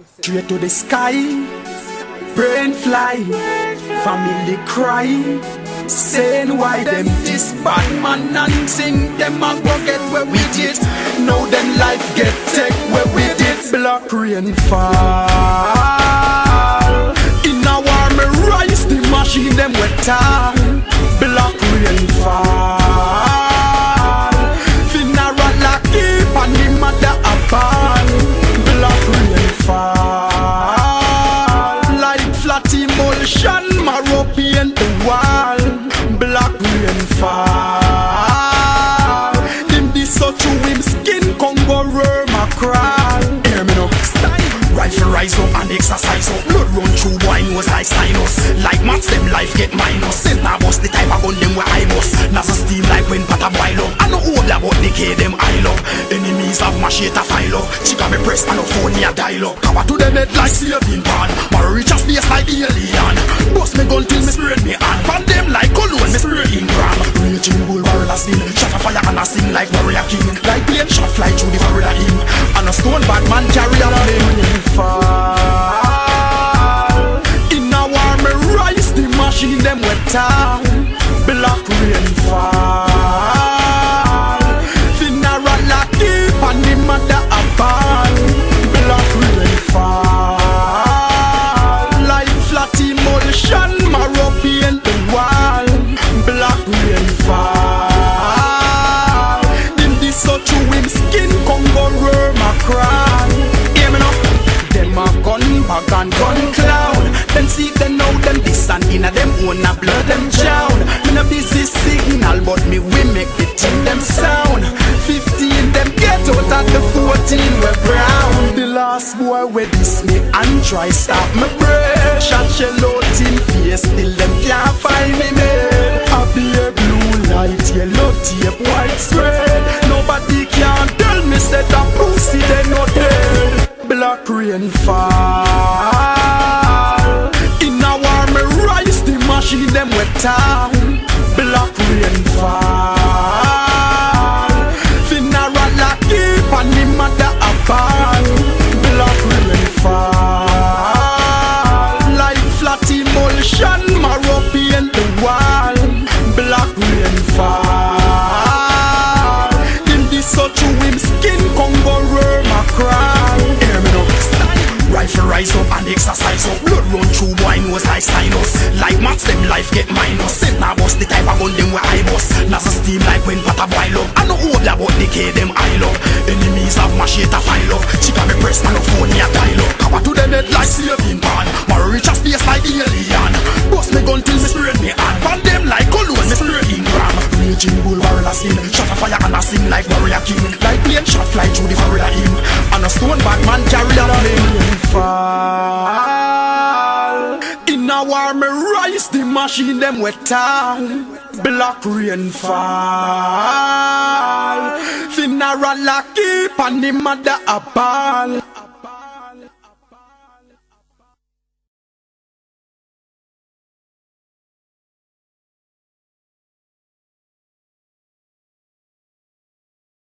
Straight to the sky, brain fly, family cry, saying why them this bad man and sing them a go get where we did. Now them life get take where we did. Black rain fall, in a war me rise, the machine them wet all. Black rain fall, funeral a keep and the mother a ball. Black rain fall, like flat emulsion, marrow paint the wall. Black rain fall, him this so to him skin Congo worm a crawl. Hear me now, style rifle rise up and exercise up. Blood run through boy nose like sinus. Like mats them life get minus. Send na bust the type of gun them where I bust. Nas a steam like when pata boil up. I know all about decay them I love. Enemies have machete file up. Chica me press and no phone me a dial up. Cover to them head like saving pan. Marrow reach a space like alien. Bust me gun till me spirit me hand. Pan them like cologne me spirit in gram. Raging bull barrel a still. Shot a fire and a sing like warrior king. Like plane shot fly through the barrel of him. And a stone bad man carry a flame. Fall, in a war me rise, the machine them wet all. Black rain fall, funeral a keep and the mother a ball. Black rain fall, like flat emulsion, marrow paint the wall. Black rain fall, in this so to him skin Congo worm a crawl. Hear me now, them a gun bag and gun clown. Them see them know them this and inna them own a blood them drown. Me no busy signal but me we make the team them sound. 15 them get out at the 14 we brown. The last boy we diss me and try stop me breath. Shot shell out in face till them can't find me man. I be a blue light, yellow tape, white spread. Nobody can tell me say that pussy they not dead. Black rain fall, in a war me rise, the machine them wet all. Black rain fall, funeral a keep and the mother a ball. Black rain fall, like flat emulsion, marrow paint the wall. Black rain fall, in this so to him skin Congo worm a crawl. Hear me now, rifle rise up and exercise up. Blood run through boy nose like sinus. Like mats them life get minus. Send na bust the type of gun them where I bust. Nas a steam like when pata boil up. I know all about decay them I love. Enemies have machete file up. Chica me press and no phone me a dial up. Cover to them head like saving pan. Marrow reach a space like alien. Bust me gun till me spirit me hand. Pan them like cologne me spirit in gram. Raging bull barrel a still. Shot a fire and a sing like warrior king. Like plane shot fly through the barrel of him. And a stone bad man carry a flame. Fall, in a war me rise, the machine them wet all. Black rain fall, funeral a keep and the mother a ball.